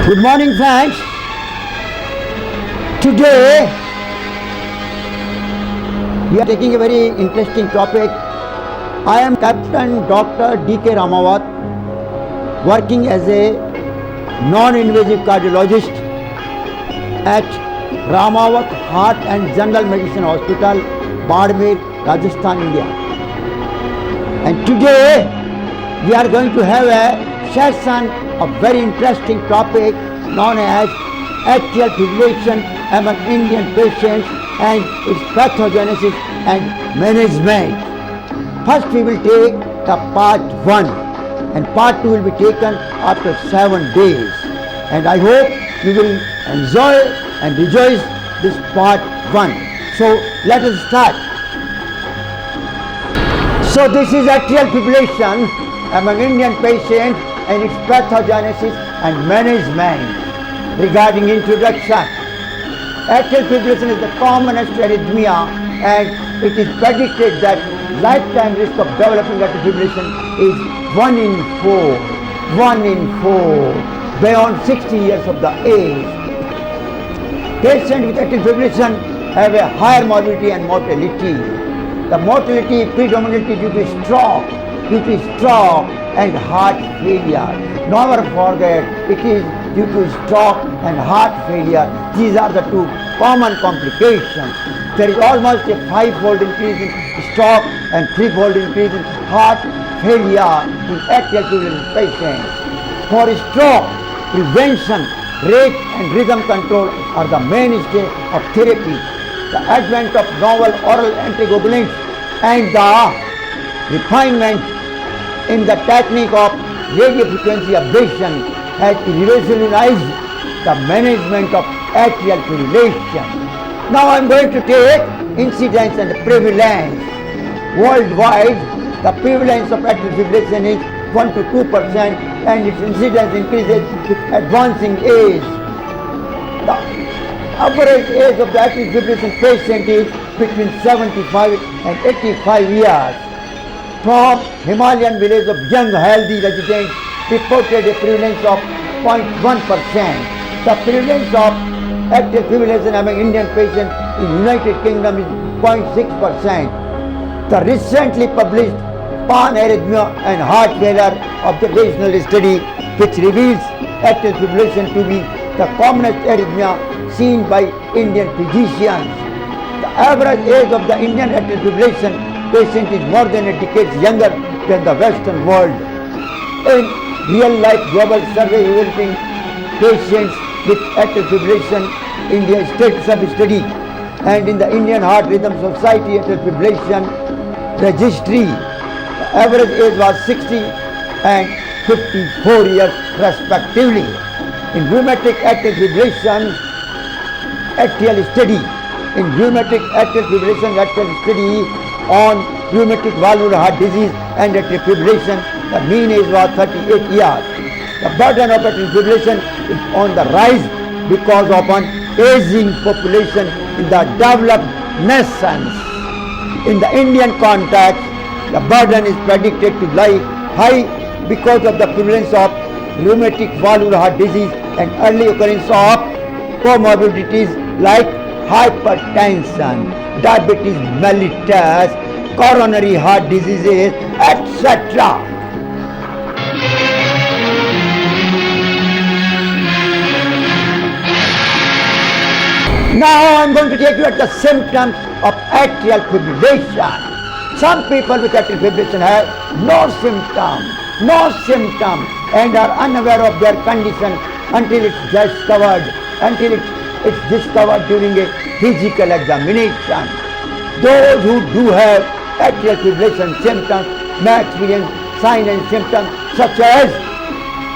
Good morning, friends. Today we are taking a very interesting topic. I am Captain Dr. D.K. Ramawat, working as a non-invasive cardiologist at Ramawat Heart and General Medicine Hospital, Badmer, Rajasthan, India. And today we are going to have a session of very interesting topic known as atrial fibrillation among Indian patients and its pathogenesis and management. First we will take the part 1 and part 2 will be taken after 7 days. And I hope you will enjoy and rejoice this part 1. So let us start. So this is atrial fibrillation among Indian patients and its pathogenesis and management. Regarding introduction, atrial fibrillation is the commonest arrhythmia and it is predicted that lifetime risk of developing atrial fibrillation is 1 in 4 beyond 60 years of the age. Patients with atrial fibrillation have a higher morbidity and mortality. The mortality predominantly due to stroke and heart failure. Never forget, it is due to stroke and heart failure. These are the two common complications. There is almost a 5-fold increase in stroke and 3-fold increase in heart failure in atrial fibrillation patients. For stroke, prevention, rate and rhythm control are the mainstay of therapy. The advent of novel oral anticoagulants and the refinement in the technique of radiofrequency ablation has revolutionized the management of atrial fibrillation. Now I am going to take incidence and prevalence. Worldwide, the prevalence of atrial fibrillation is 1 to 2% and its incidence increases with advancing age. The average age of the atrial fibrillation patient is between 75 and 85 years. From Himalayan village of young healthy residents reported a prevalence of 0.1%. The prevalence of atrial fibrillation among Indian patients in United Kingdom is 0.6%. The recently published Pan-Arrhythmia and Heart Failure observational study, which reveals atrial fibrillation to be the commonest arrhythmia seen by Indian physicians. The average age of the Indian atrial fibrillation patient is more than a decade younger than the Western world. In real-life global survey evaluating patients with atrial fibrillation, India State Sub-Study, and in the Indian Heart Rhythm Society atrial fibrillation registry, the average age was 60 and 54 years respectively. In rheumatic atrial fibrillation atrial study, on rheumatic valvular heart disease and atrial fibrillation, the mean age was 38 years. The burden of atrial fibrillation is on the rise because of an aging population in the developed nations. In the Indian context, the burden is predicted to lie high because of the prevalence of rheumatic valvular heart disease and early occurrence of comorbidities like hypertension, diabetes mellitus, coronary heart diseases, etc. Now I am going to take you at the symptoms of atrial fibrillation. Some people with atrial fibrillation have no symptom and are unaware of their condition until it's discovered during a physical examination. Those who do have atrial fibrillation symptoms may experience signs and symptoms such as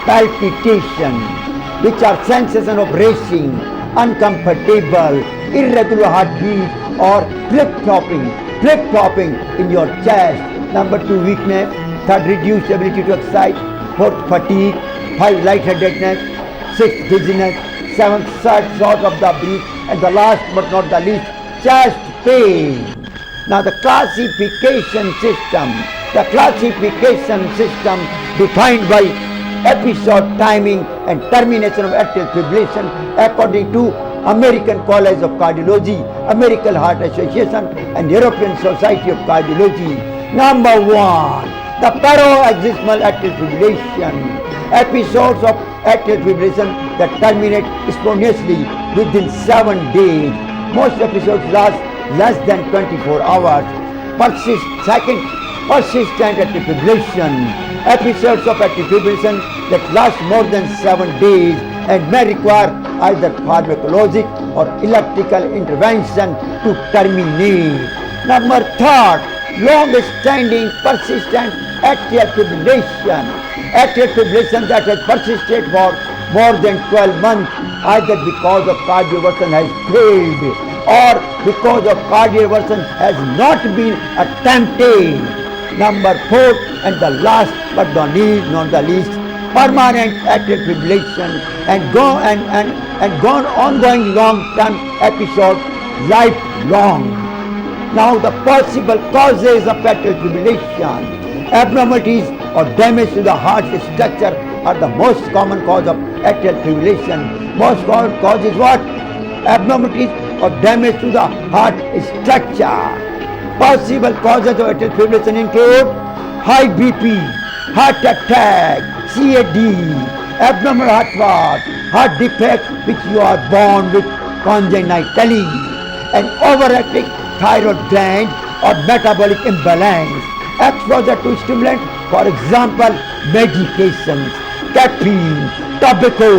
palpitation, which are sensation of racing, uncomfortable, irregular heartbeat, or flip-flopping in your chest. Number 2, weakness. 3rd, reduced ability to exercise. 4th, fatigue. 5, lightheadedness. 6th, dizziness. 7th, short of the breath. And the last but not the least, chest pain. Now the classification system defined by episode timing and termination of atrial fibrillation according to American College of Cardiology, American Heart Association and European Society of Cardiology. Number 1. The paroxysmal atrial fibrillation. Episodes of atrial fibrillation that terminate spontaneously within 7 days. Most episodes last less than 24 hours. Persistent atrial fibrillation. Episodes of atrial fibrillation that last more than 7 days and may require either pharmacologic or electrical intervention to terminate. Number 3. Long-standing persistent atrial fibrillation. Atrial fibrillation that has persisted for more than 12 months either because of cardioversion has failed or because of cardioversion has not been attempted. Number 4 and the last but not the least, permanent atrial fibrillation and gone ongoing long-term episode lifelong. Now the possible causes of atrial fibrillation. Abnormalities or damage to the heart structure are the most common cause of atrial fibrillation. Most common cause is what? Abnormalities or damage to the heart structure. Possible causes of atrial fibrillation include high BP, heart attack, CAD, abnormal heart valve, heart defect which you are born with congenitally, and overactive thyroid gland or metabolic imbalance, exposure to stimulants, for example, medications, caffeine, tobacco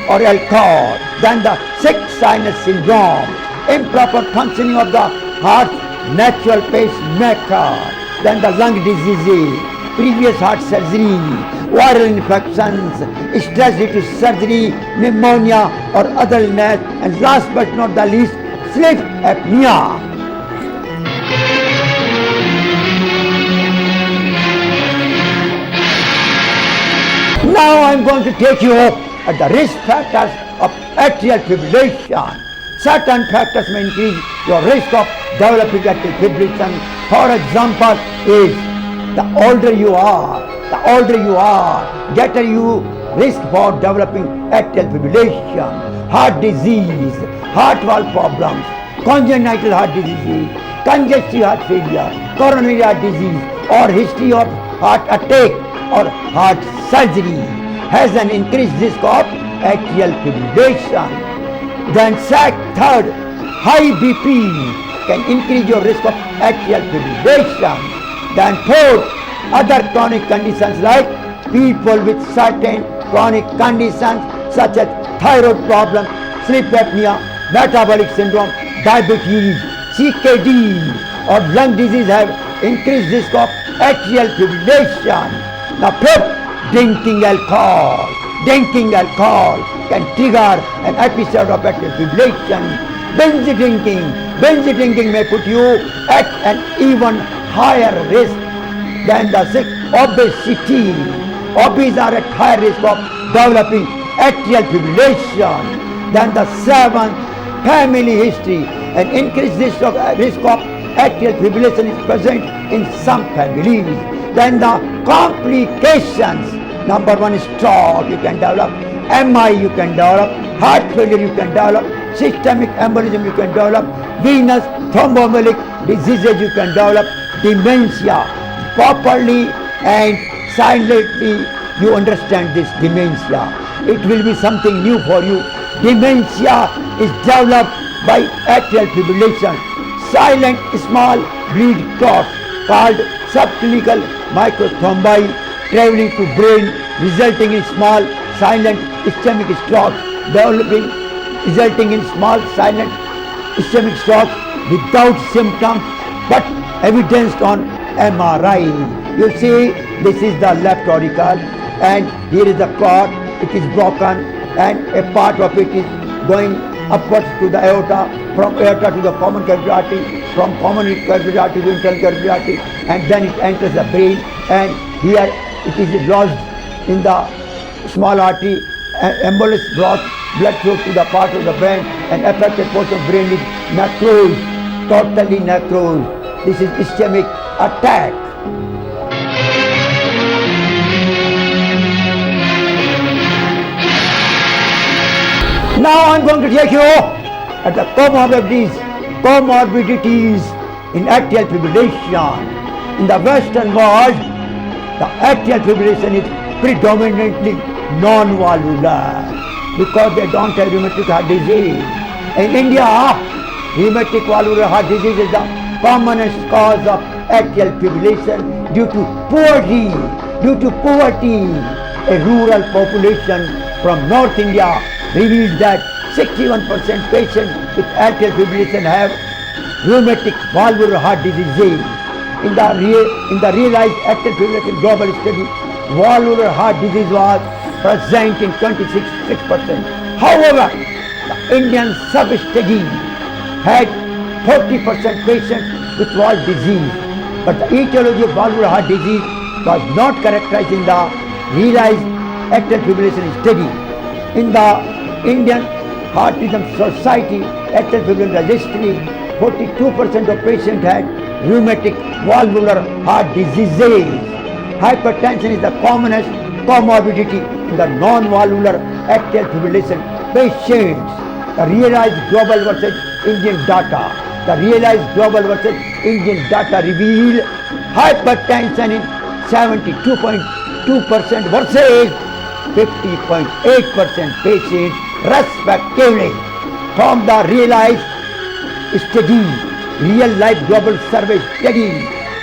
or alcohol, then the sick sinus syndrome, improper functioning of the heart's natural pacemaker, then the lung diseases, previous heart surgery, viral infections, stress due to surgery, pneumonia or other illness, and last but not the least, sleep apnea. Now I am going to take you up at the risk factors of atrial fibrillation. Certain factors may increase your risk of developing atrial fibrillation. For example, is the older you are, greater you risk for developing atrial fibrillation, heart disease, heart valve problems, congenital heart disease, congestive heart failure, coronary heart disease, or history of heart attack or heart surgery has an increased risk of atrial fibrillation. Then third, high BP can increase your risk of atrial fibrillation. Then fourth, other chronic conditions like people with certain chronic conditions such as thyroid problem, sleep apnea, metabolic syndrome, diabetes, CKD or lung disease have increased risk of atrial fibrillation. Now fifth, drinking alcohol. Drinking alcohol can trigger an episode of atrial fibrillation. Binge drinking may put you at an even higher risk than the sixth, obesity. Obese are at higher risk of developing atrial fibrillation. Then the seventh, family history. An increased risk of atrial fibrillation is present in some families. Then the complications. Number 1 is stroke you can develop, MI you can develop, heart failure you can develop, systemic embolism you can develop, venous thromboembolic diseases you can develop, dementia. Properly and silently you understand this dementia. It will be something new for you. Dementia is developed by atrial fibrillation. Silent small bleed clots called subclinical microthrombi traveling to brain resulting in small silent ischemic strokes developing resulting in small silent ischemic strokes without symptoms but evidenced on MRI. You see, this is the left auricle and here is the cord. It is broken and a part of it is going upwards to the aorta, from aorta to the common capillary artery, from common capillary artery to internal capillary artery, and then it enters the brain, and here it is lodged in the small artery, embolus blood flow to the part of the brain, and affected portion of brain is necrosed, totally necrosed. This is ischemic attack. Now I'm going to take you at the comorbidities in atrial fibrillation. In the Western world, the atrial fibrillation is predominantly non-valvular because they don't have rheumatic heart disease. In India, rheumatic valvular heart disease is the commonest cause of atrial fibrillation due to poverty. A rural population from North India reveals that 61% patients with atrial fibrillation have rheumatic valvular heart disease. In the realized atrial fibrillation global study, valvular heart disease was present in 26%. However, the Indian sub-study had 40% patients with valve disease, but the etiology of valvular heart disease was not characterized in the realized atrial fibrillation study. In the Indian Heart Rhythm Society atrial fibrillation registry, 42% of patients had rheumatic valvular heart disease. Hypertension is the commonest comorbidity in the non-valvular atrial fibrillation patients. The realized global versus Indian data. The realized global versus Indian data reveal hypertension in 72.2% versus 50.8% patients respectively. From the realized study, real life global survey study,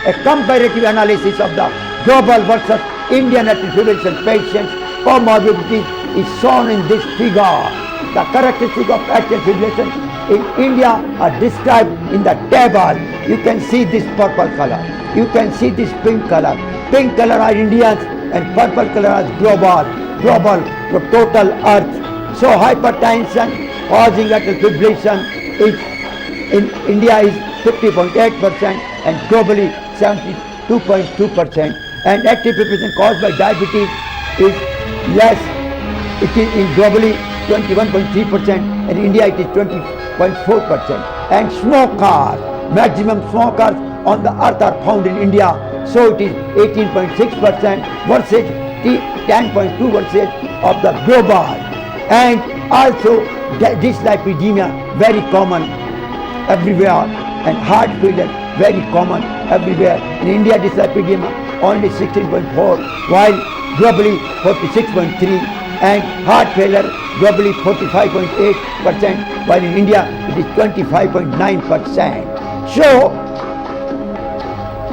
a comparative analysis of the global versus Indian atrial fibrillation patients comorbidity is shown in this figure. The characteristics of atrial fibrillation in India are described in the table. You can see this purple color. You can see this pink color. Pink color are Indians and purple color is global for total earth. So hypertension causing atrial fibrillation is in India is 50.8% and globally 72.2%. And atrial fibrillation caused by diabetes is less. It is in globally 21.3% and in India it is 20.4%. And smokers, maximum smokers on the earth are found in India, so it is 18.6% versus 10.2% of the global. And also dyslipidemia very common everywhere and heart failure very common everywhere. In India dyslipidemia only 16.4 while globally 46.3, and heart failure globally 45.8% while in India it is 25.9%. So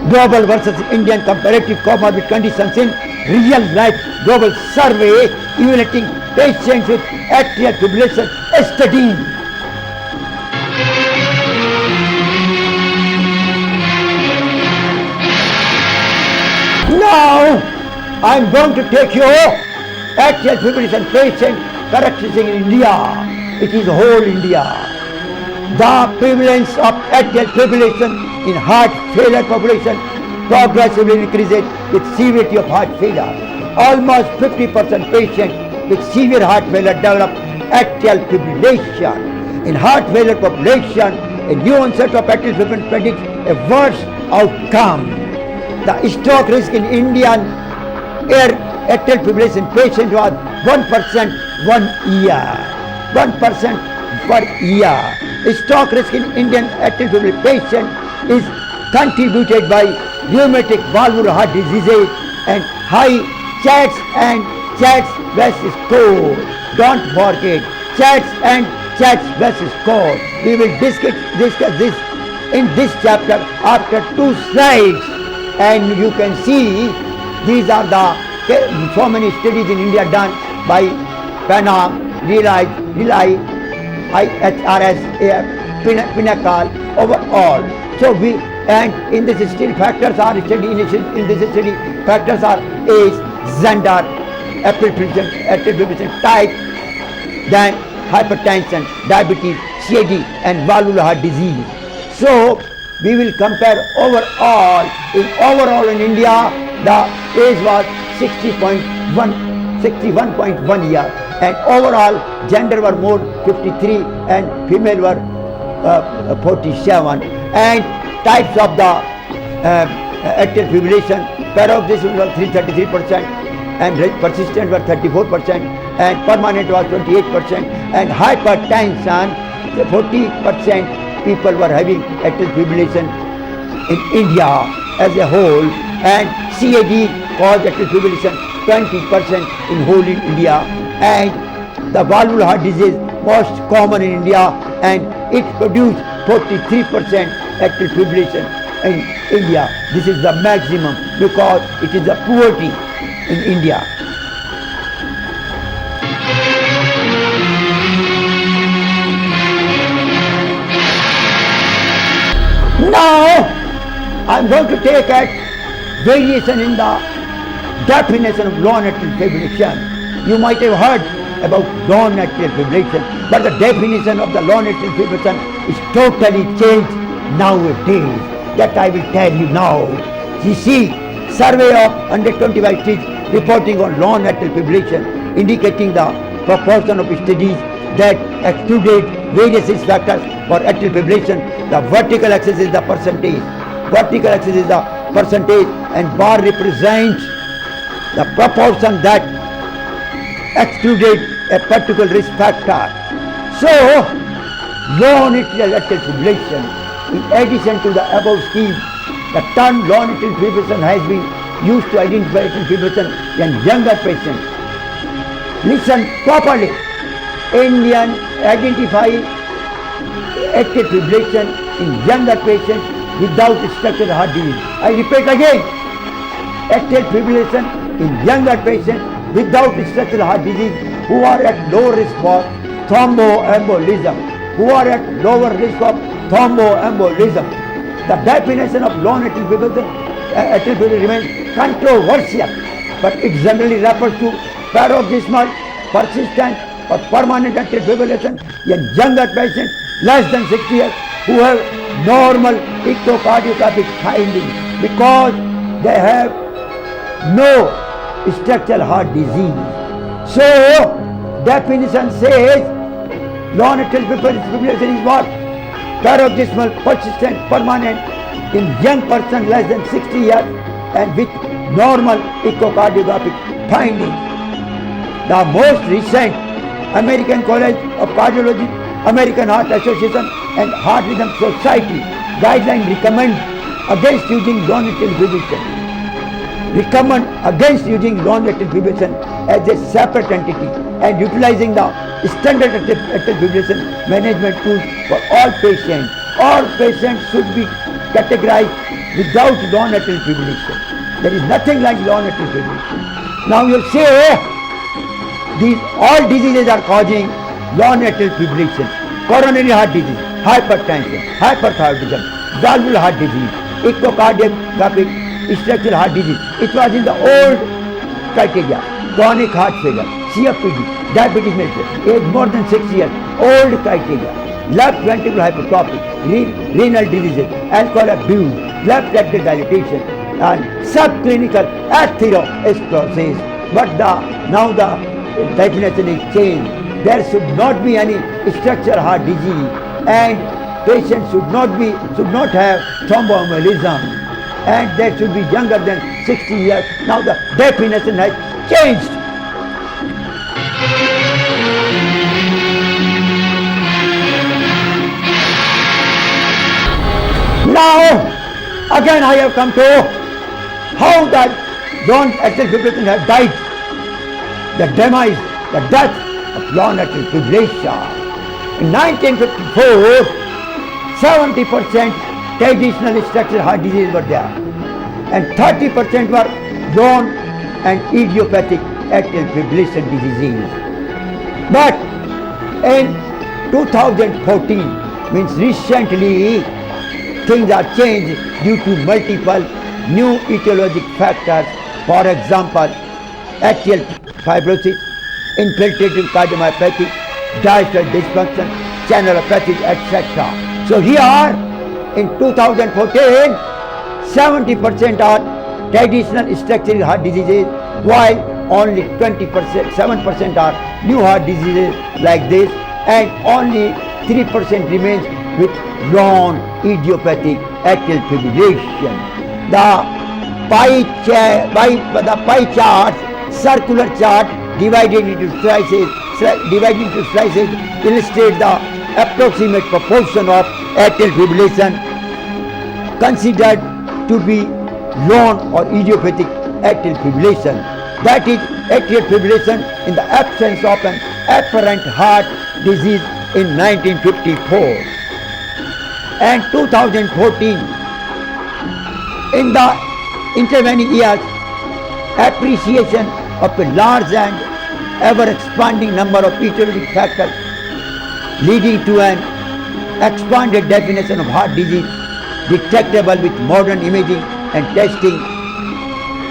global versus Indian comparative comorbid conditions in real life global survey evaluating patients with atrial fibrillation study. Now I am going to take you atrial fibrillation patient characteristic in India. It is whole India. The prevalence of atrial fibrillation in heart failure population progressively increases with severity of heart failure. Almost 50% patients with severe heart failure develop atrial fibrillation. In heart failure population, a new onset of atrial fibrillation predicts a worse outcome. The stroke risk in Indian atrial fibrillation patient was 1% 1 year. 1% per year. Stroke risk in Indian atrial fibrillation patient is contributed by rheumatic valvular heart disease and high chest and chest vessel score. Don't forget chest and chest vessel score. We will discuss this in this chapter after 2 slides, and you can see these are the so many studies in India done by PANA, Rely, IHRS, Pinnacle, overall. So and in this study factors are studied in this study factors are age, gender, atrial fibrillation type, then hypertension, diabetes, CAD and valvular heart disease. So we will compare overall. In India, the age was 61.1 year, and overall gender were more 53 and female were 47. And types of the atrial fibrillation, paroxysmal was 333%, and persistent were 34%, and permanent was 28%, and hypertension, 40% people were having atrial fibrillation in India as a whole, and CAD caused atrial fibrillation 20% in whole in India, and the valvular heart disease most common in India, and it produced 43% atrial fibrillation in India. This is the maximum because it is the poverty in India. Now I am going to take at variation in the definition of non-atrial fibrillation. You might have heard about non-atrial fibrillation, but the definition of the non-atrial fibrillation is totally changed nowadays. That I will tell you now. You see, survey of 125 states reporting on non-atrial fibrillation, indicating the proportion of studies that excluded various risk factors for atrial fibrillation. The vertical axis is the percentage. Vertical axis is the percentage, and bar represents the proportion that excluded a particular risk factor. So, non-atrial fibrillation, in addition to the above scheme, the term non-atrial fibrillation has been used to identify atrial fibrillation in younger patients. Listen properly. Indian identify atrial fibrillation in younger patients without structural heart disease. I repeat again, atrial fibrillation in younger patients without structural heart disease who are at low risk for thromboembolism. Who are at lower risk of thromboembolism. The definition of non-atrial fibrillation remains controversial, but it generally refers to paroxysmal, persistent or permanent atrial fibrillation in younger patients less than 60 years who have normal echocardiographic findings because they have no structural heart disease. So, definition says non-atrial fibrillation is what? Paroxysmal, persistent, permanent in young person less than 60 years and with normal echocardiographic findings. The most recent American College of Cardiology, American Heart Association and Heart Rhythm Society guidelines recommend against using non-atrial fibrillation. Recommend against using non-atrial fibrillation as a separate entity and utilizing the standard atrial fibrillation management tools for all patients. All patients should be categorized without non-atrial fibrillation. There is nothing like non-atrial fibrillation. Now you say these all diseases are causing non-atrial fibrillation. Coronary heart disease, hypertension, hyperthyroidism, valvular heart disease, echocardiographic structural heart disease. It was in the old criteria. Chronic heart failure, COPD, diabetes mellitus, age more than 6 years, old criteria. Left ventricular hypertrophy, renal diseases, alcohol abuse, left atrial dilatation, and subclinical atherosclerosis. But now the definition is changed. There should not be any structural heart disease, and patients should not have thromboembolism, and they should be younger than 60 years. Now the definition has changed. Now again I have come to how that non-atrial fibrillation has died. The demise, the death of non-atrial fibrillation. In 1954, 70% traditional structural heart disease were there, and 30% were non and idiopathic atrial fibrillation diseases. But in 2014, means recently, things are changed due to multiple new etiologic factors. For example, atrial fibrosis, infiltrative cardiomyopathy, diastolic dysfunction, channelopathy, etc. So here in 2014, 70% are traditional structural heart diseases, while only 7% are new heart diseases like this, and only 3% remains with non-idiopathic atrial fibrillation. The pie charts circular chart divided into slices illustrate the approximate proportion of atrial fibrillation considered to be lone or idiopathic atrial fibrillation, that is atrial fibrillation in the absence of an apparent heart disease in 1954 and 2014. In the intervening years, appreciation of a large and ever expanding number of etiologic factors leading to an expanded definition of heart disease detectable with modern imaging and testing,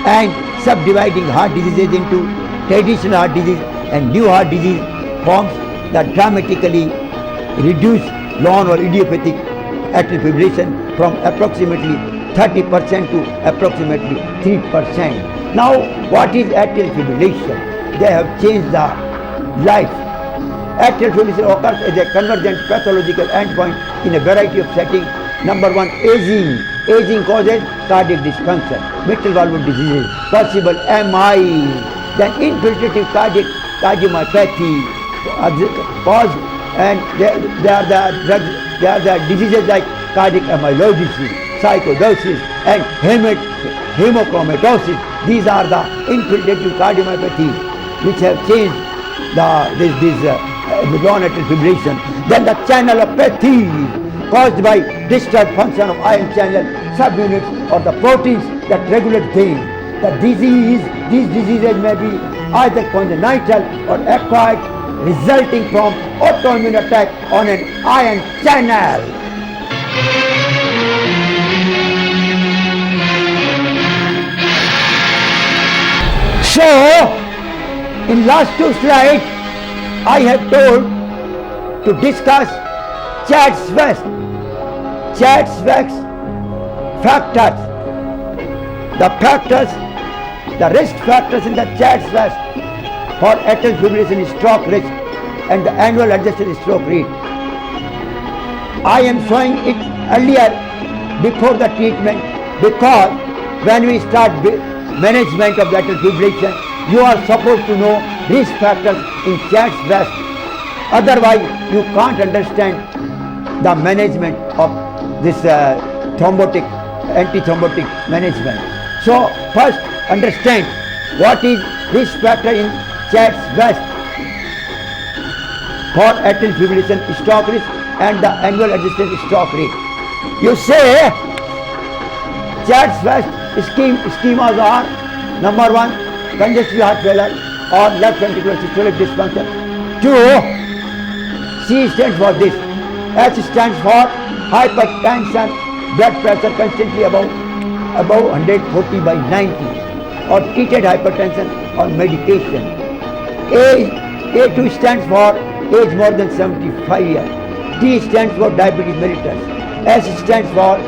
and subdividing heart diseases into traditional heart disease and new heart disease forms that dramatically reduce lone or idiopathic atrial fibrillation from approximately 30% to approximately 3%. Now, what is atrial fibrillation? They have changed the life. Atrial fibrillation occurs as a convergent pathological endpoint in a variety of settings. Number one, aging. Aging causes cardiac dysfunction, mitral valve diseases, possible MI, then infiltrative cardiomyopathy caused, and they are the diseases like cardiac amyloidosis, psychosis, and hemochromatosis. These are the infiltrative cardiomyopathies which have changed the non-atrial fibrillation. Then the channelopathy caused by disturbed function of ion channel subunits or the proteins that regulate them. These diseases may be either congenital or acquired, resulting from autoimmune attack on an ion channel. So, in last two slides, I have told to discuss Church-Swiss factors, the risk factors in the Church-Swiss for atrial fibrillation stroke risk and the annual adjusted stroke rate. I am showing it earlier before the treatment because when we start management of the atrial fibrillation, you are supposed to know risk factors in Church-Swiss. Otherwise, you can't understand the management of this antithrombotic management. So, first understand what is risk factor in Church-Swiss for atrial fibrillation stroke risk and the annual adjusted stroke rate. You say Church-Swiss schemas are: number one, congestive heart failure or left ventricular systolic dysfunction. 2, C stands for this. H stands for hypertension, blood pressure constantly above 140/90, or treated hypertension or medication. A2 stands for age more than 75 years. D stands for diabetes mellitus. S stands for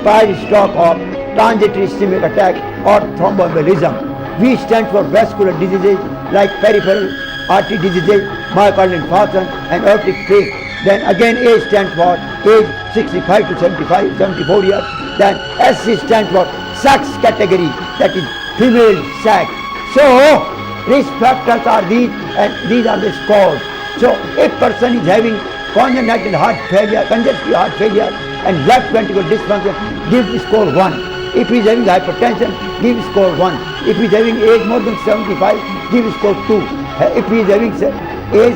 prior stroke or transitory ischemic attack or thromboembolism. V stands for vascular diseases like peripheral artery diseases, myocardial infarction, and aortic plaque. Then again A stands for age 65 to 74 years. Then SC stands for sex category, that is female sex. So risk factors are these, and these are the scores. So if person is having congenital heart failure, congestive heart failure and left ventricular dysfunction, give score 1. If he is having hypertension, give score 1. If he is having age more than 75, give score 2. If he is having age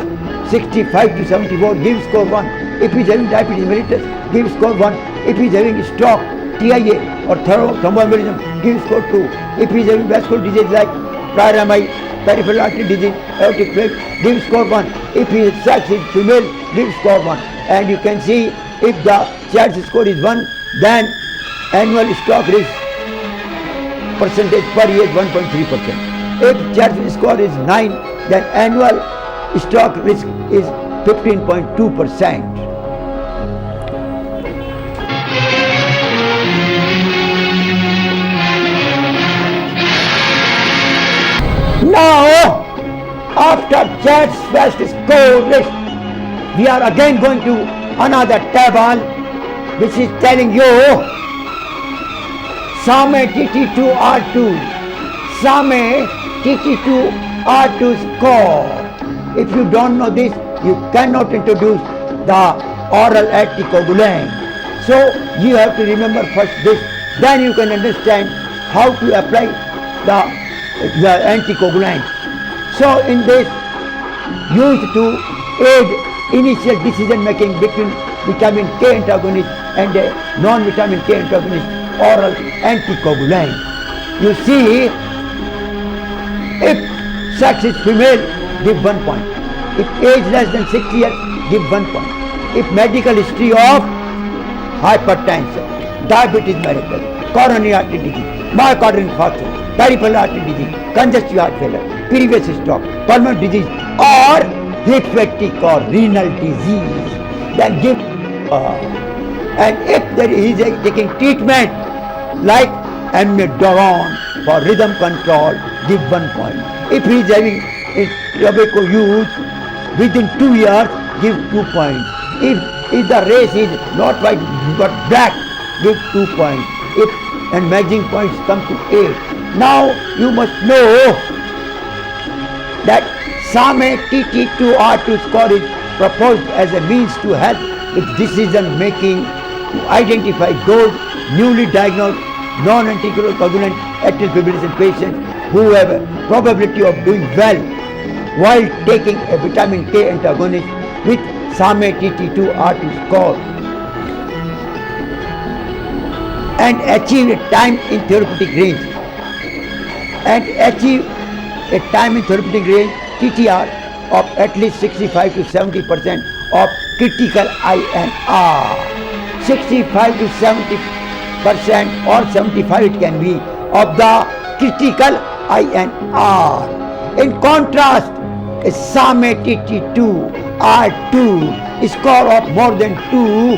65 to 74, give score 1. If he is having diabetes mellitus, give score 1. If he is having stroke, TIA or thromboembolism, give score 2. If he is having vascular disease like prior MI, peripheral artery disease, aortic plaque, give score 1. If he is sex, is female, give score 1. And you can see if the Church score is 1, then annual stroke risk percentage per year is 1.3%. If Church score is 9, then annual stroke risk is 15.2%. Now, after Church-Swiss score risk, we are again going to another table which is telling you SAME TT2R2. SAME TT2R2 score. If you don't know this, you cannot introduce the oral anticoagulant. So you have to remember first this, then you can understand how to apply the anticoagulant. So in this, used to aid initial decision making between vitamin K antagonist and a non-vitamin K antagonist oral anticoagulant. You see, if sex is female, give 1 point. If age less than 60 years, give 1 point. If medical history of hypertension, diabetes mellitus, coronary artery disease, myocardial infarction, peripheral artery disease, congestive heart failure, previous stroke, pulmonary disease, or hepatic or renal disease, then give. And if there is taking treatment like amiodarone for rhythm control, give 1 point. If he is having tobacco use within 2 years, give 2 points. If the race is not white but black, give 2 points. And matching points come to 8. Now you must know that SAME TT2R2 score is proposed as a means to help with decision making, to identify those newly diagnosed non-anticoagulant atrial fibrillation patients who have a probability of doing well while taking a vitamin K antagonist with SAME TT2R2 score, and achieve a time in therapeutic range. And achieve a time in therapeutic range TTR of at least 65 to 70% of critical INR. 65 to 70% or 75 it can be of the critical INR. In contrast, a SAME TT2R2 score of more than 2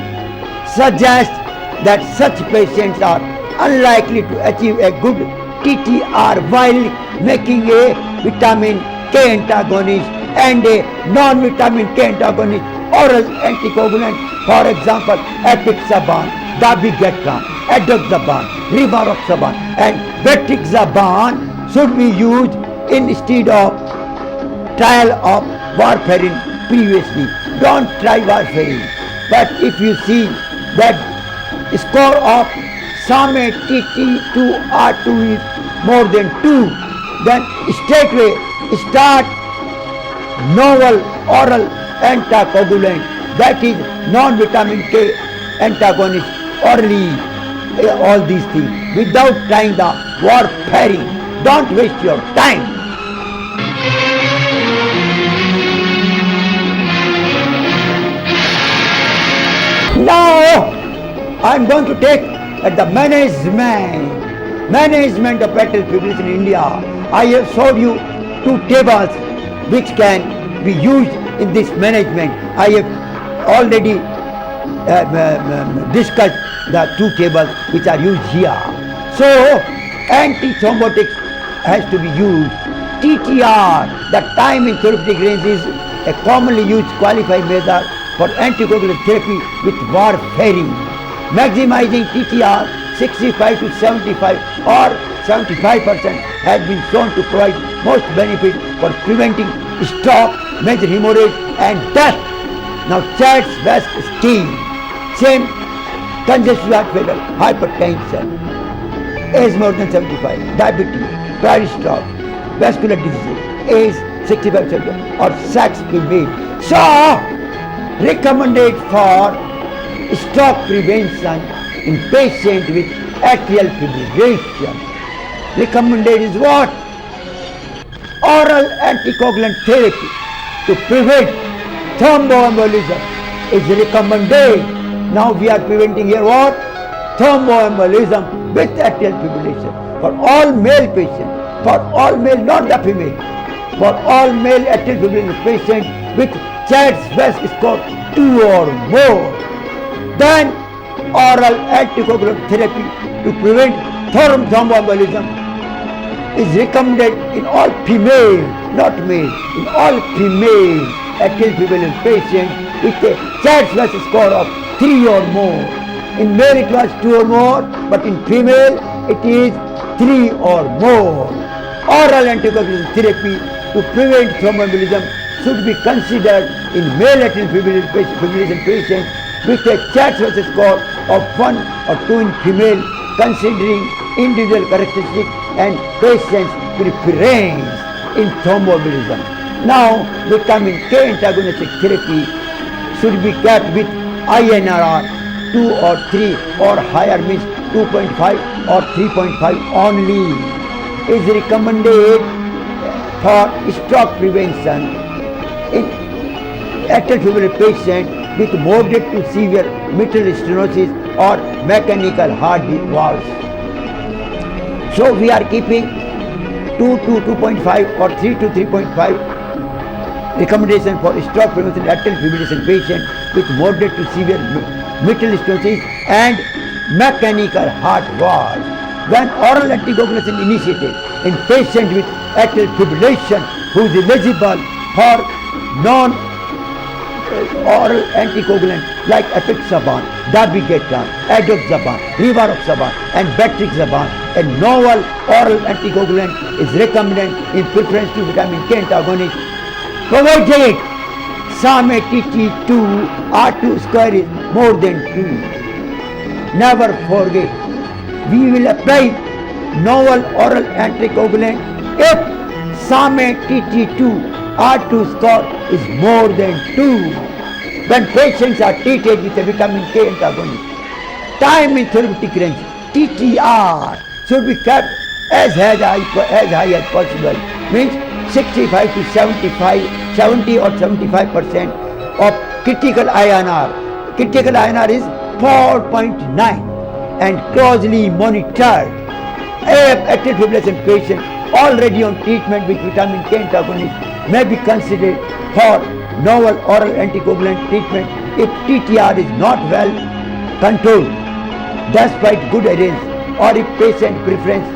suggests that such patients are unlikely to achieve a good TTR while making a vitamin K antagonist and a non-vitamin K antagonist oral anticoagulant, for example, apixaban, dabigatran, edoxaban, rivaroxaban, and betrixaban should be used instead of trial of warfarin previously. Don't try warfarin. But if you see that score of SAME TT2R2 is more than 2, then straightway start novel oral anticoagulant, that is non-vitamin K antagonist orally, all these things without trying the warfarin. Don't waste your time. Now I am going to take at the management of atrial fibrillation in India. I have showed you 2 tables which can be used in this management. I have already discussed the 2 tables which are used here. So antithrombotics has to be used. TTR, the time in therapeutic range, is a commonly used qualified measure for anticoagulant therapy with warfarin. Maximizing TTR 65 to 75 or 75% has been shown to provide most benefit for preventing stroke, major hemorrhage and death. Now Church-West scheme, same congestive heart failure, hypertension, age more than 75, diabetes, prior stroke, vascular disease, age 65 or sex female. So recommended for stroke prevention in patients with atrial fibrillation. Recommended is what? Oral anticoagulant therapy to prevent thromboembolism is recommended. Now we are preventing here what? Thromboembolism with atrial fibrillation for all male patients, for all male, not the female, for all male atrial fibrillation patients with Church-West score 2 or more. Then oral anticoagulant therapy to prevent thromboembolism is recommended in all female, not male, in all female atrial fibrillation patients with a Church-West score of 3 or more. In male it was 2 or more, but in female it is 3 or more. oral anticoagulation therapy to prevent thromboembolism should be considered in male atrial fibrillation patients with a Chagas score of 1 or 2 in female, considering individual characteristics and patient's preference in thromboembolism. Now, vitamin K antagonistic therapy should be kept with INR 2 or 3 or higher, means 2.5 or 3.5 only. Is recommended for stroke prevention in atrial fibrillation patient with moderate to severe mitral stenosis or mechanical heart valves. So we are keeping 2 to 2.5 or 3 to 3.5 recommendation for stroke prevention in atrial fibrillation patient with moderate to severe mitral stenosis and mechanical heart valves. When oral anticoagulation initiated in patient with atrial fibrillation who is eligible for non-oral anticoagulant like apixaban, dabigatran, edoxaban, rivaroxaban and betrixaban, a novel oral anticoagulant is recommended in preference to vitamin K antagonist, provided SAMe TT2 R2 square is more than 2. Never forget, we will apply novel oral anticoagulant if SAMe TT2 R2 score is more than 2. When patients are treated with a vitamin K antagonist, time in therapeutic range TTR should be kept as high as possible, means 65 to 70 or 75% of critical INR. Critical INR is 4.9 and closely monitored. Atrial fibrillation patient already on treatment with vitamin K antagonist may be considered for novel oral anticoagulant treatment if TTR is not well controlled despite good adherence, or if patient preference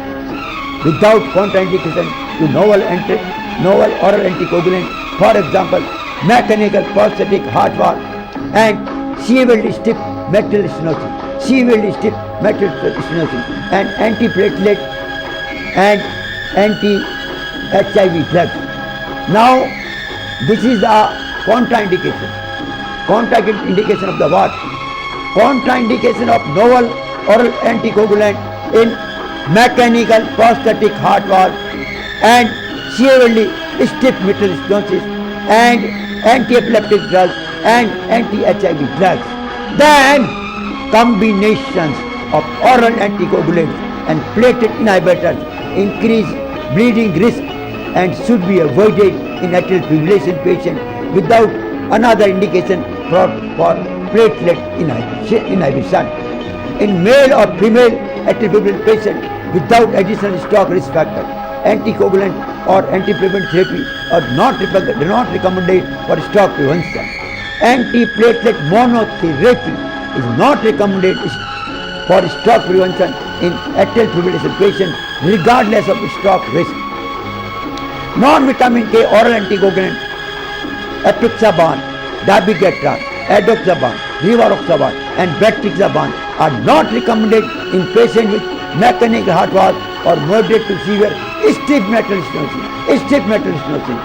without contraindication to novel oral anticoagulant, for example mechanical prosthetic heart valve and severely stiff mitral stenosis, and antiplatelet and anti-HIV drugs. Now, this is the contraindication. Contraindication of the what? Contraindication of novel oral anticoagulant in mechanical prosthetic heart valve and severely stiff mitral stenosis and anti-epileptic drugs and anti-HIV drugs. Then combinations of oral anticoagulants and platelet inhibitors increase bleeding risk and should be avoided in atrial fibrillation patients without another indication for platelet inhibition. In male or female atrial fibrillation patient without additional stroke risk factor, anticoagulant or antiplatelet therapy are not recommended for stroke prevention. Antiplatelet monotherapy is not recommended for stroke prevention in atrial fibrillation patients regardless of stroke risk. Non-vitamin K oral anticoagulant apixaban, dabigatran, edoxaban, rivaroxaban and betrixaban are not recommended in patients with mechanical heart valve or moderate to severe stiff mitral stenosis.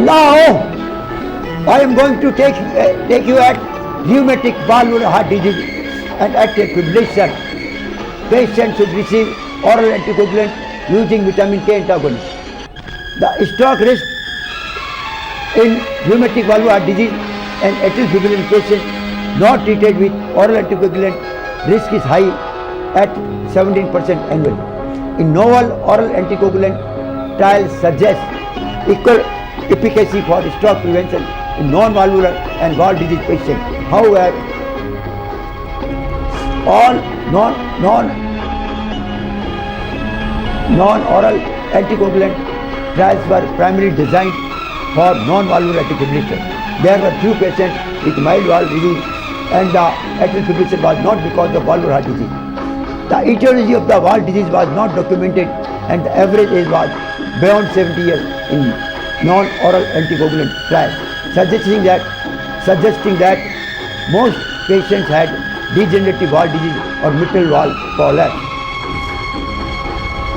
Now, I am going to take you at rheumatic valvular heart disease and atrial fibrillation. Patients should receive oral anticoagulant using vitamin K antagonist. The stroke risk in rheumatic valvular heart disease and atrial fibrillation patients not treated with oral anticoagulant risk is high at 17% annually. In novel oral anticoagulant trials suggest equal efficacy for stroke prevention in non-valvular and valve disease patients. However, all non-oral anticoagulant trials were primarily designed for non-valvular atrial fibrillation. There were few patients with mild valve disease and the atrial fibrillation was not because of valvular heart disease. The etiology of the valve disease was not documented and the average age was beyond 70 years in non-oral anticoagulant trials, suggesting that most patients had degenerative valve disease or mitral valve collapse.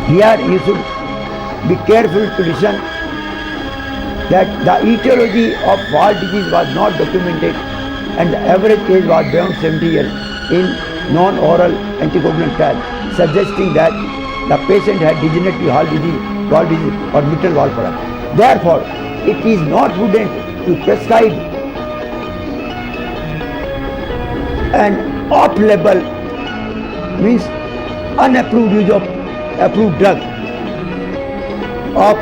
Here you should be careful to listen that the etiology of valve disease was not documented and the average age was beyond 70 years in non-oral anticoagulant trials, suggesting that the patient had degenerative valve disease or mitral valve collapse. Therefore, it is not prudent to prescribe an off-label, means unapproved use of approved drug of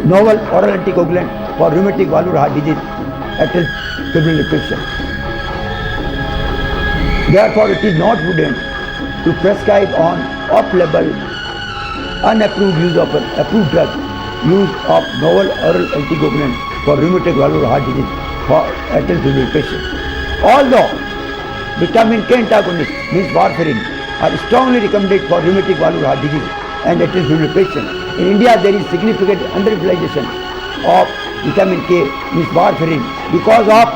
novel oral anticoagulant for rheumatic valvular heart disease atrial fibrillary patient. Therefore, it is not prudent to prescribe on off-label unapproved use of an approved drug use of novel oral anticoagulant for rheumatic valvular heart disease for atrial fibrillary patients. Although vitamin K antagonists, means warfarin, are strongly recommended for rheumatic valvular heart disease and atrial fibrillary patients, in India there is significant underutilization of vitamin K, means warfarin, because of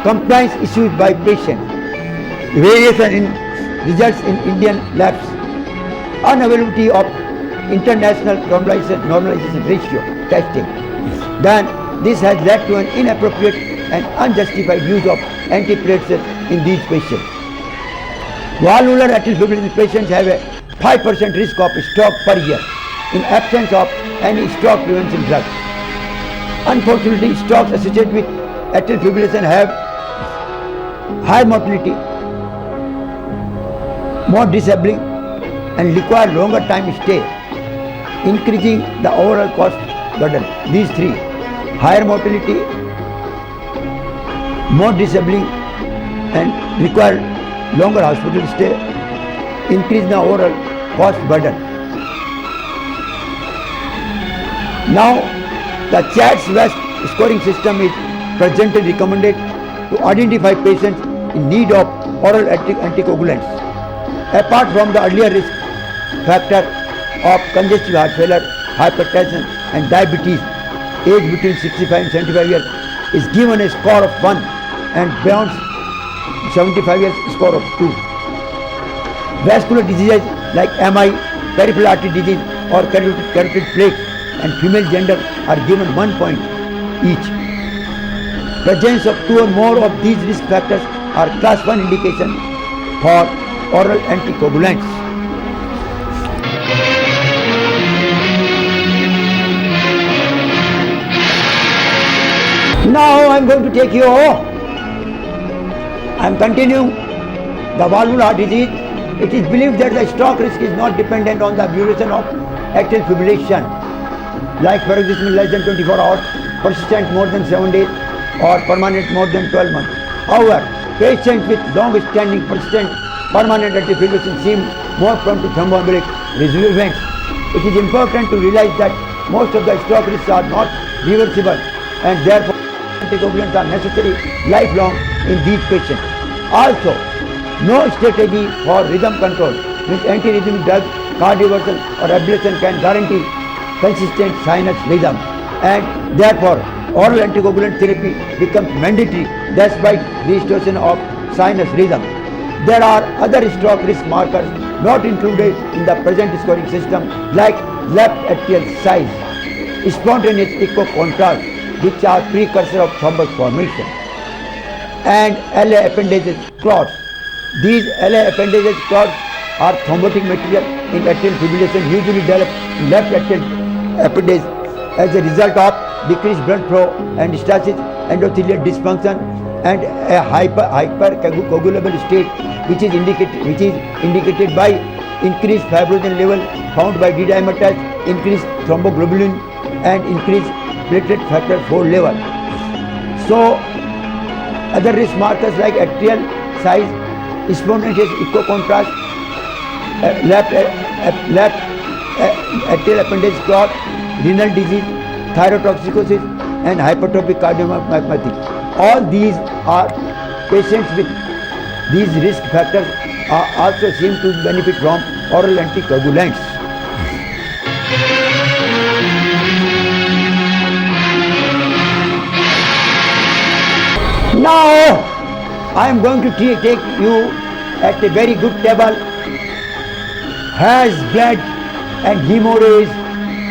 compliance issues by patients, variation in results in Indian labs, unavailability of international normalization ratio testing. Then this has led to an inappropriate and unjustified use of antiplatelets in these patients. Valvular atrial fibrillary patients have a 5% risk of stroke per year in absence of any stroke prevention drug. Unfortunately, strokes associated with atrial fibrillation have high mortality, more disabling, and require longer time stay, increasing the overall cost burden. These three: higher mortality, more disabling, and require longer hospital stay, increase the overall cost burden. Now, the CHADS-West scoring system is presently recommended to identify patients in need of oral anticoagulants. Apart from the earlier risk factor of congestive heart failure, hypertension and diabetes, age between 65 and 75 years is given a score of 1 and beyond 75 years score of 2. Vascular diseases like MI, peripheral artery disease or carotid plaque and female gender are given 1 point each. Presence of 2 or more of these risk factors are class 1 indication for oral anticoagulants. Now I am going to take you, I am continuing the valvular heart disease. It is believed that the stroke risk is not dependent on the duration of atrial fibrillation, like paroxysmal less than 24 hours, persistent more than 7 days, or permanent more than 12 months. However, patients with long-standing persistent permanent atrial fibrillation seem more prone to thromboembolic events. It is important to realize that most of the stroke risks are not reversible and therefore anticoagulants are necessary lifelong in these patients. Also, no strategy for rhythm control, means anti-rhythmic drugs, cardioversion or ablation can guarantee consistent sinus rhythm, and therefore oral anticoagulant therapy becomes mandatory despite restoration of sinus rhythm. There are other stroke risk markers not included in the present scoring system like left atrial size, spontaneous echo contrast, which are precursor of thrombus formation, and LA appendages clots. These LA appendages clots are thrombotic material in atrial fibrillation usually develop in left atrial appendage as a result of decreased blood flow and stasis, endothelial dysfunction, and a hypercoagulable state, which is indicated by increased fibrogen level found by D-dimer, increased thromboglobulin, and increased platelet factor 4 level. So, other risk markers like atrial size, spontaneous echo contrast, left atrial appendage clot, renal disease, thyrotoxicosis, and hypertrophic cardiomyopathy. All these are patients with these risk factors are also seem to benefit from oral anticoagulants. Now, I am going to take you at a very good table. Has blood and hemorrhage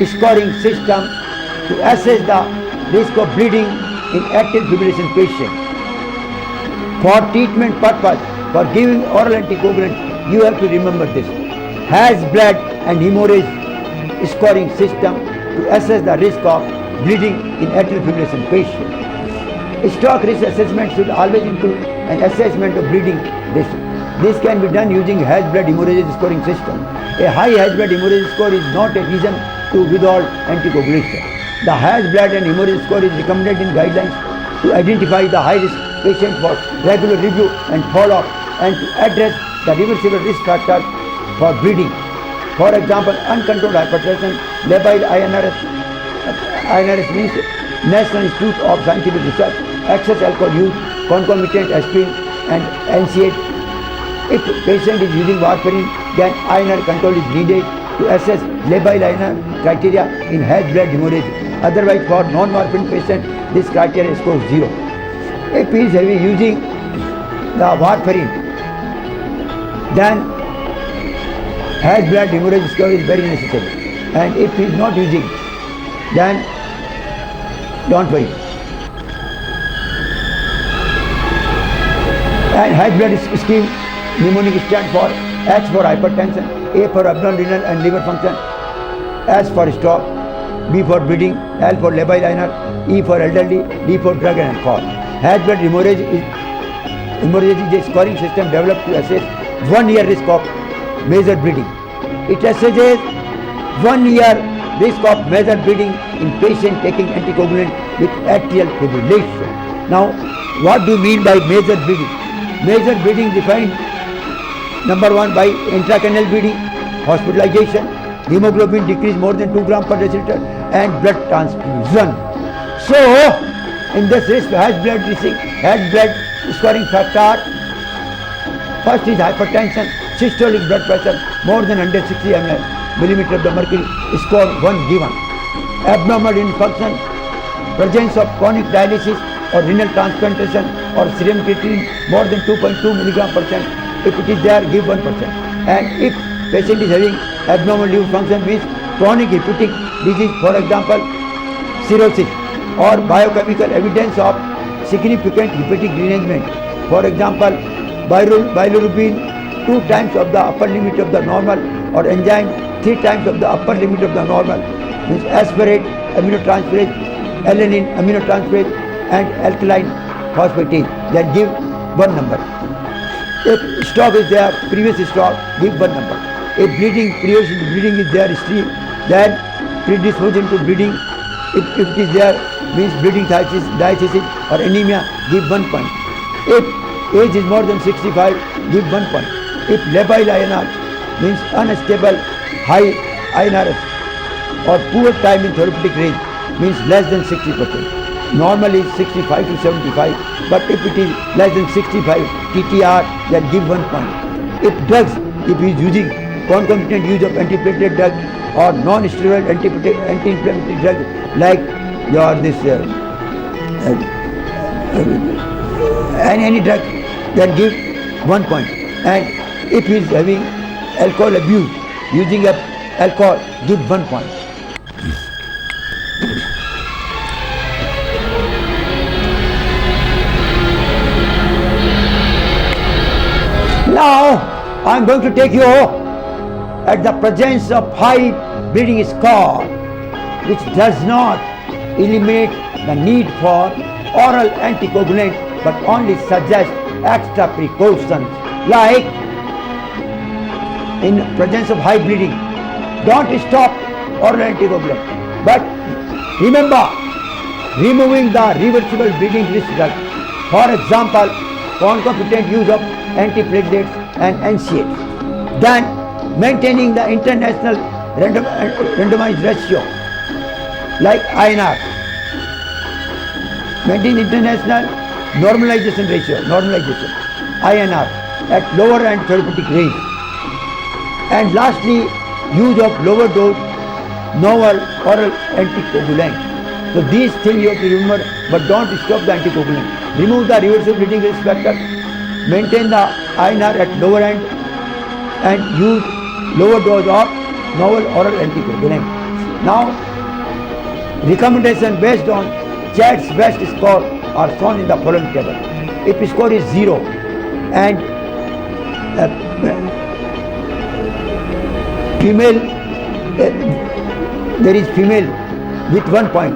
scoring system to assess the risk of bleeding in atrial fibrillation patient. For treatment purpose, for giving oral anticoagulant, you have to remember this. Has blood and hemorrhage scoring system to assess the risk of bleeding in atrial fibrillation patient. Stroke risk assessment should always include an assessment of bleeding risk. This can be done using Has blood hemorrhage scoring system. A high Has blood hemorrhage score is not a reason to withhold anticoagulation. The Has blood and hemorrhage score is recommended in guidelines to identify the high risk patient for regular review and follow-up and to address the reversible risk factors for bleeding. For example, uncontrolled hypertension, labile INRS means National Institute of Scientific Research, excess alcohol use, concomitant aspirin and NSAID. If patient is using warfarin, then INR control is needed to assess labile INR criteria in Has blood hemorrhage. Otherwise, for non-warfarin patient, this criteria scores 0. If he is using the warfarin, then Has blood hemorrhage score is very necessary. And if he is not using, then don't worry. And Has blood scheme, mnemonic stand for H for hypertension, A for abdominal, renal and liver function, S for stroke, B for bleeding, L for labile INR, E for elderly, D for drug and alcohol. Has blood hemorrhage is a scoring system developed to assess 1 year risk of major bleeding. It assesses 1 year risk of major bleeding in patient taking anticoagulant with atrial fibrillation. Now, what do you mean by major bleeding? Major bleeding defined number 1 by intracranial bleeding, hospitalization, hemoglobin decrease more than 2 grams per deciliter and blood transfusion. So, in this risk, Has blood scoring factor, first is hypertension, systolic blood pressure more than 160 millimeter of the mercury, score 1 given. Abnormal renal function, presence of chronic dialysis or renal transplantation or serum creatinine more than 2.2 milligram percent. If it is there, give 1%. And if patient is having abnormal liver function, means chronic hepatic disease, for example, cirrhosis or biochemical evidence of significant hepatic derangement, for example, bilirubin 2 times of the upper limit of the normal or enzyme 3 times of the upper limit of the normal, means aspirate, aminotransferase, alanine, aminotransferase and alkaline phosphatase, then give 1 number. If stroke is there, previous stroke, give 1 number. If previous bleeding is there, history, then predisposition to bleeding. If it is there, means bleeding diathesis or anemia, give 1 point. If age is more than 65, give 1 point. If labile INR means unstable high INRS or poor time in therapeutic range, means less than 60%. Normal is 65 to 75, but if it is less than 65 TTR, then give 1 point. If drugs, if he is using concomitant use of antiplatelet drug or non-steroid anti-inflammatory drug like your any drug, then give 1 point. And if he is having alcohol abuse, using alcohol, give 1 point. Now, I am going to take you at the presence of high bleeding score, which does not eliminate the need for oral anticoagulant, but only suggests extra precautions, like in presence of high bleeding, don't stop oral anticoagulant, but remember removing the reversible bleeding risk drug. For example, concomitant use of antiplatelets and NSAIDs. Then maintaining the international randomized ratio like INR. Maintain international normalization ratio, INR at lower and therapeutic range. And lastly, use of lower dose novel oral anticoagulant. So these things you have to remember, but don't stop the anticoagulant. Remove the reversible bleeding risk factor maintain the INR at lower end and use lower dose of novel oral anticoagulant. Now, recommendation based on Chad's best score are shown in the following table. If score is 0 and female, there is female with 1 point,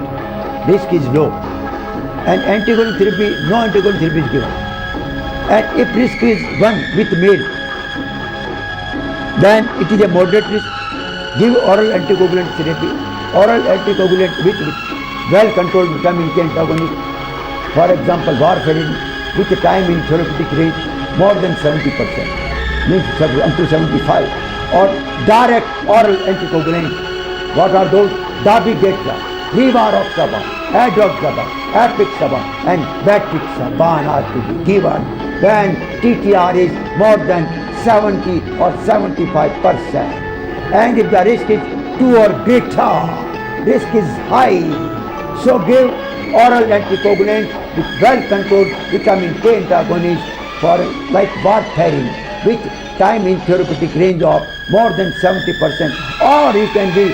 risk is low, and anticoagulant therapy, no anticoagulant therapy is given. And if risk is 1 with male, then it is a moderate risk. Give oral anticoagulant therapy. Oral anticoagulant with well-controlled vitamin K antagonist, for example, warfarin, with a time in therapeutic range more than 70%, means up to 75, or direct oral anticoagulant. What are those? Dabigatran, Rivaroxaban, Adoxaban, Apixaban, and Bactrixaban are to be given when TTR is more than 70 or 75%. And if the risk is 2 or greater, risk is high. So give oral anticoagulant with well-controlled vitamin K antagonist for like warfarin with time in therapeutic range of more than 70%, or you can give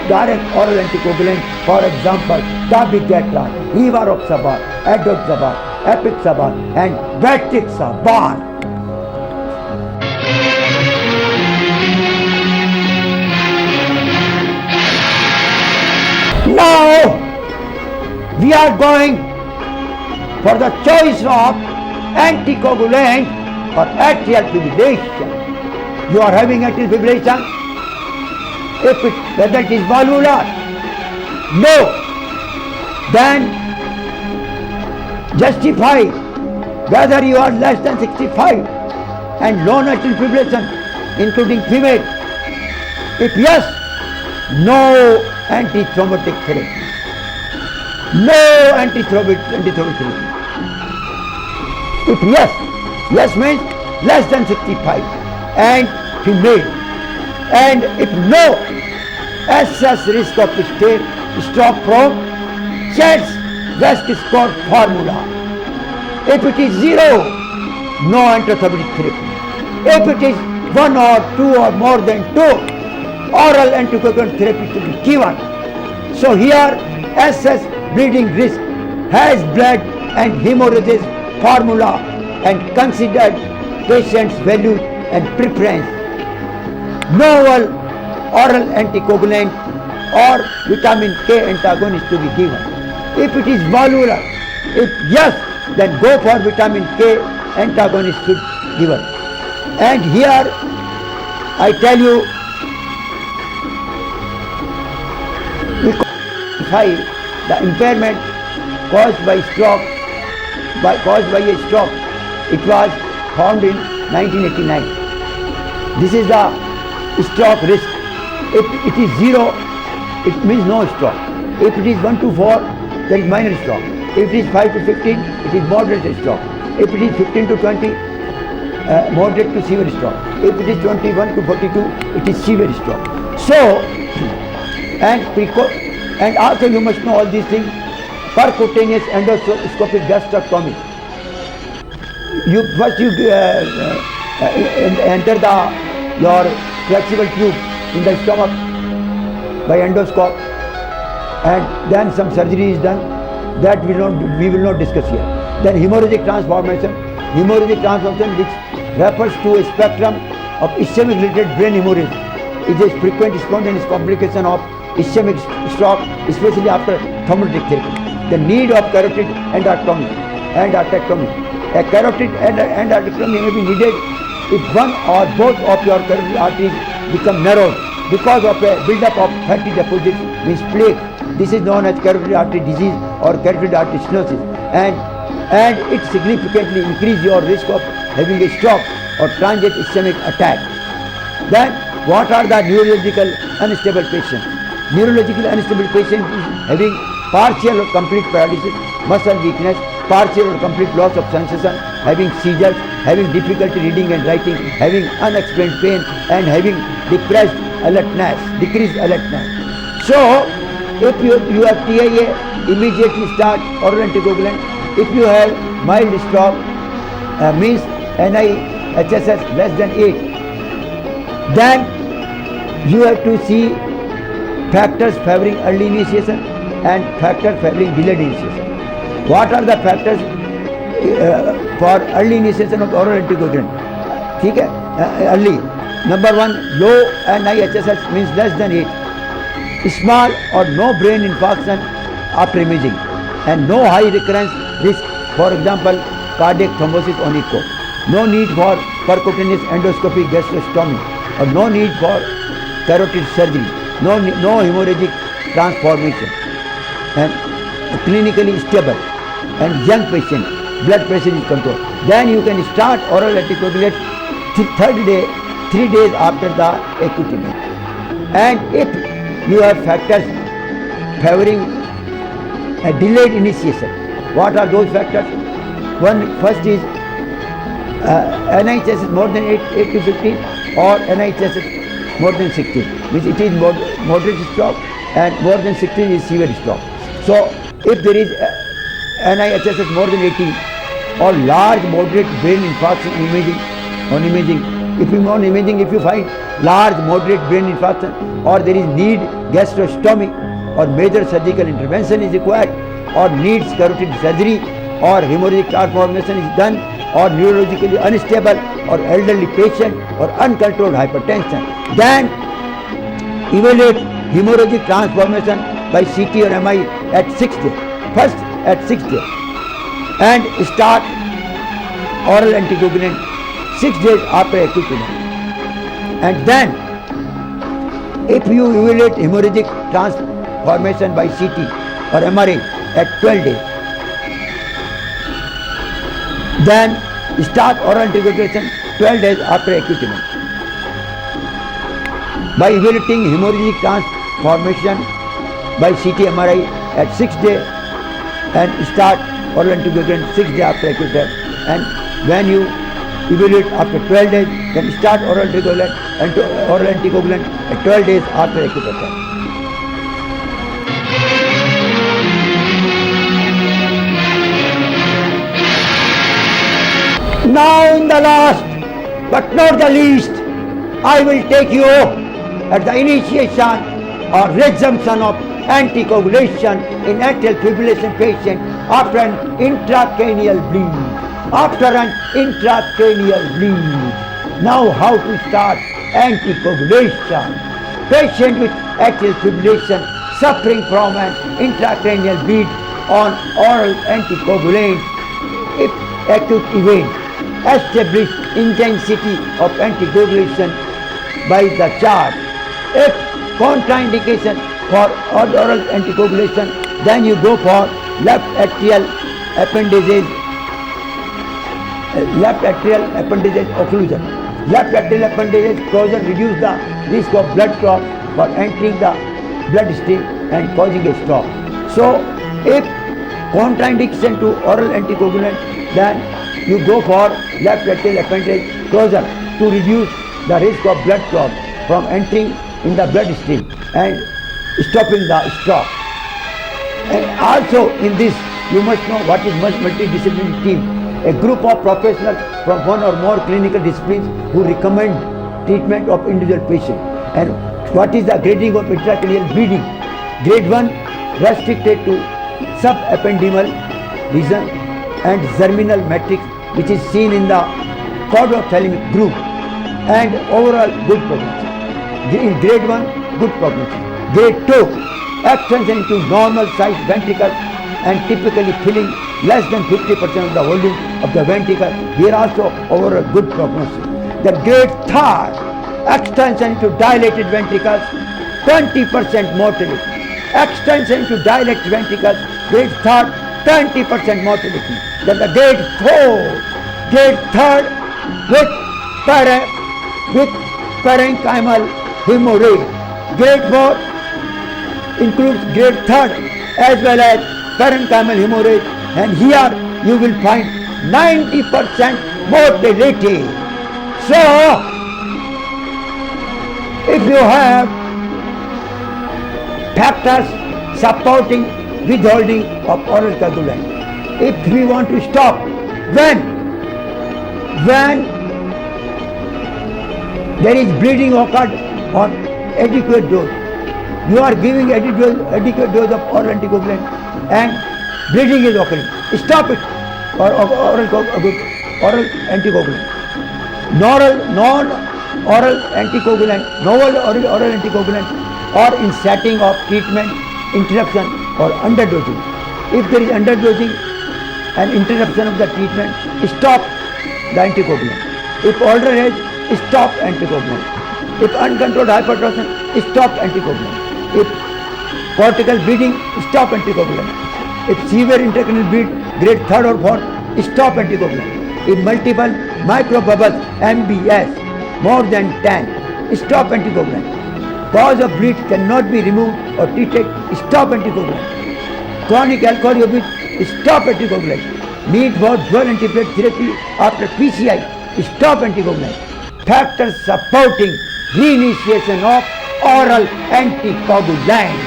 direct oral anticoagulant, for example, Dabigatran, Rivaroxaban, Adoxaban, Apixaban, and Bactrixaban. Now we are going for the choice of anticoagulant for atrial fibrillation. You are having atrial fibrillation, whether it is valvular, no, then justify whether you are less than 65 and low atrial fibrillation, including female. If yes, no antithrombotic therapy. No antithrombotic therapy. If yes means less than 65 and female. And if no, assess risk of stroke from Chad's best score formula. If it is 0, no antithrombotic therapy. If it is 1 or 2 or more than 2, oral anticoagulant therapy to be given. So here, assess bleeding risk, has bled and hemorrhages formula, and considered patient's value and preference. Novel oral anticoagulant or vitamin K antagonist to be given. If it is valvular, if yes, then go for vitamin K antagonist to be given. And here I tell you, the impairment caused by a stroke. It was found in 1989. This is the stroke risk. If it is 0, it means no stroke. If it is 1 to 4, there is minor stroke. If it is 5 to 15, it is moderate stroke. If it is 15 to 20, moderate to severe stroke. If it is 21 to 42, it is severe stroke. So, and also you must know all these things. Percutaneous endoscopic gastrectomy. First you enter your flexible tube in the stomach by endoscope, and then some surgery is done. That we will not discuss here. Then hemorrhagic transformation. Hemorrhagic transformation, which refers to a spectrum of ischemic-related brain hemorrhage, is a frequent spontaneous complication of ischemic stroke, especially after thrombolytic therapy. The need of carotid endarterectomy. A carotid endarterectomy may be needed if one or both of your carotid arteries become narrowed because of a buildup of fatty deposits, means plaque. This is known as carotid artery disease or carotid artery stenosis, and it significantly increases your risk of having a stroke or transient ischemic attack. Then, what are the neurological unstable patients? Neurological unstable patient is having partial or complete paralysis, muscle weakness, partial or complete loss of sensation, having seizures, having difficulty reading and writing, having unexplained pain, and having decreased alertness. So, if you have TIA, immediately start oral anticoagulant. If you have mild stroke, means NIHSS less than 8, then you have to see factors favoring early initiation and factors favoring delayed initiation. What are the factors for early initiation of oral anticoagulant? ठीक है, early. Number 1, low NIHSS means less than 8. Small or no brain infarction after imaging, and no high recurrence risk, for example cardiac thrombosis on echo. No need for percutaneous endoscopy gastrostomy, or no need for carotid surgery. No hemorrhagic transformation, and clinically stable, and young patient, blood pressure is controlled. Then you can start oral anticoagulant third day, 3 days after the acute event. And if you have factors favoring a delayed initiation, what are those factors? First is NIHSS more than 8 to 15, or NIHSS more than 16, which it is moderate stroke, and more than 16 is severe stroke. So if there is NIHSS more than 18, or large moderate brain infarction on imaging, if you find large moderate brain infarction, or there is need gastrostomy, or major surgical intervention is required, or needs carotid surgery, or hemorrhagic transformation is done, or neurologically unstable, or elderly patient, or uncontrolled hypertension, then evaluate hemorrhagic transformation by CT or MI at 6 days. First at 6 days, and start oral anticoagulant 6 days after acute event. And then if you evaluate hemorrhagic transformation by CT or MRI at 12 days, then start oral anticoagulation 12 days after acute event. By evaluating hemorrhagic transformation by CT MRI at 6 days, and start oral anticoagulant 6 days after acute event. And when you evaluate after 12 days, then start oral anticoagulant at 12 days after acute event. Now in the last but not the least, I will take you at the initiation or resumption of anticoagulation in atrial fibrillation patient after an intracranial bleed. Now how to start anticoagulation? Patient with atrial fibrillation suffering from an intracranial bleed on oral anticoagulant. If acute event, establish intensity of anticoagulation by the chart. If contraindication for oral anticoagulation, then you go for left atrial appendages occlusion. Left atrial appendages closure reduce the risk of blood clot for entering the bloodstream and causing a stroke. So if contraindication to oral anticoagulant, then you go for left atrial appendage closure to reduce the risk of blood clot from entering in the bloodstream and stopping the stroke. And also in this, you must know what is multidisciplinary team, a group of professionals from one or more clinical disciplines who recommend treatment of individual patient. And what is the grading of intracranial bleeding? Grade 1 restricted to subappendymal region and germinal matrix, which is seen in the caudothalamic group, and overall good prognosis. In grade 1, good prognosis. Grade 2, extension into normal sized ventricle and typically filling less than 50% of the volume of the ventricle. Here also overall good prognosis. The grade 3, extension into dilated ventricles, 20% mortality. Extension into dilated ventricles, grade 3, 20% mortality. Then the grade 3 with parenchymal hemorrhage. Grade 4 includes grade 3 as well as parenchymal hemorrhage, and here you will find 90% mortality. So if you have factors supporting withholding of oral coagulant, if we want to stop, when When there is bleeding occurred on adequate dose, you are giving adequate dose of oral anticoagulant and bleeding is occurring. Stop it. Or oral anticoagulant. Non-oral anticoagulant, novel oral anticoagulant, or in setting of treatment interruption or underdosing. If there is underdosing and interruption of the treatment, stop the anticoagulant. If older age, stop anticoagulant. If uncontrolled hypertension, stop anticoagulant. If cortical bleeding, stop anticoagulant. If severe intracranial bleed, grade 3rd or 4th, stop anticoagulant. If multiple microbubbles, MBS, more than 10, stop anticoagulant. Cause of bleed cannot be removed or treated, stop anticoagulant. Chronic alcohol use, stop anticoagulant. Need for dual antiplatelet therapy after PCI, stop anticoagulant. Factors supporting reinitiation of oral anticoagulant.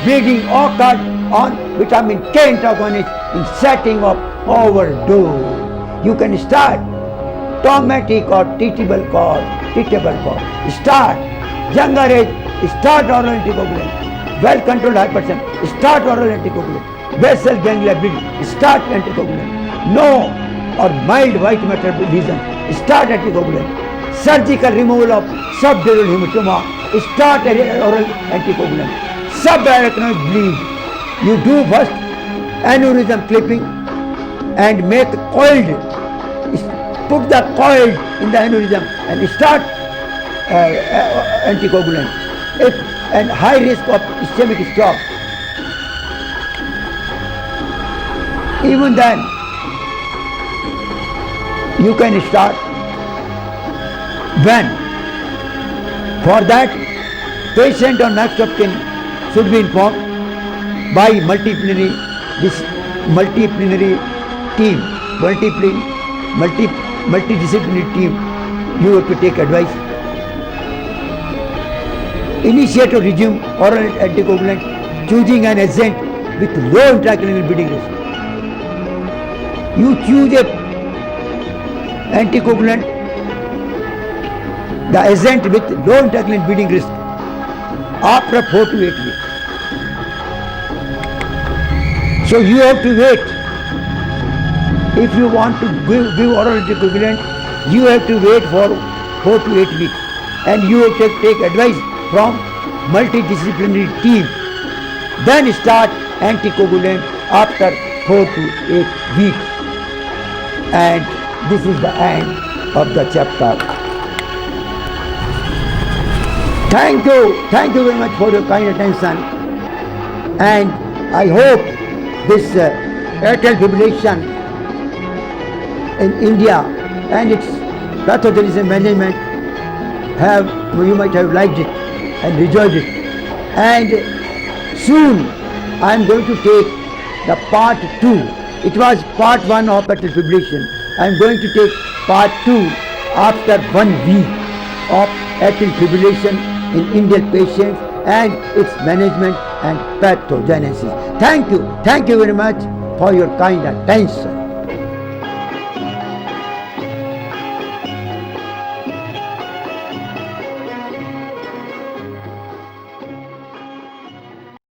Bleeding occurred on vitamin K antagonist in setting of overdose. You can start traumatic or treatable cause. Start younger age, start oral anticoagulant. Well controlled hypertension, start oral anticoagulant. Basal ganglia bleeding, start anticoagulant. No or mild white matter lesion, start anticoagulant. Surgical removal of subdural hematoma, start oral anticoagulant. Subarachnoid bleed, you do first aneurysm clipping and make coiled, put the coil in the aneurysm and start anticoagulant. If and high risk of ischemic stroke, even then you can start. When? For that, patient on next of kin should be informed by multidisciplinary team. Multidisciplinary team, you have to take advice. Initiate or resume oral anticoagulant, choosing an agent with low intracranial bleeding risk. You choose a anticoagulant, the agent with low intracranial bleeding risk after 4 to 8 weeks. So you have to wait. If you want to give oral anticoagulant, you have to wait for 4 to 8 weeks, and you have to take advice from multidisciplinary team. Then start anticoagulant after 4 to 8 weeks. And this is the end of the chapter. Thank you very much for your kind attention. And I hope this atrial fibrillation in India and its pathogenism management you might have liked it and enjoyed it. And soon I am going to take the part 2. It was part 1 of atrial fibrillation. I am going to take part 2 after 1 week of atrial fibrillation in Indian patients and its management and pathogenesis. Thank you very much for your kind attention.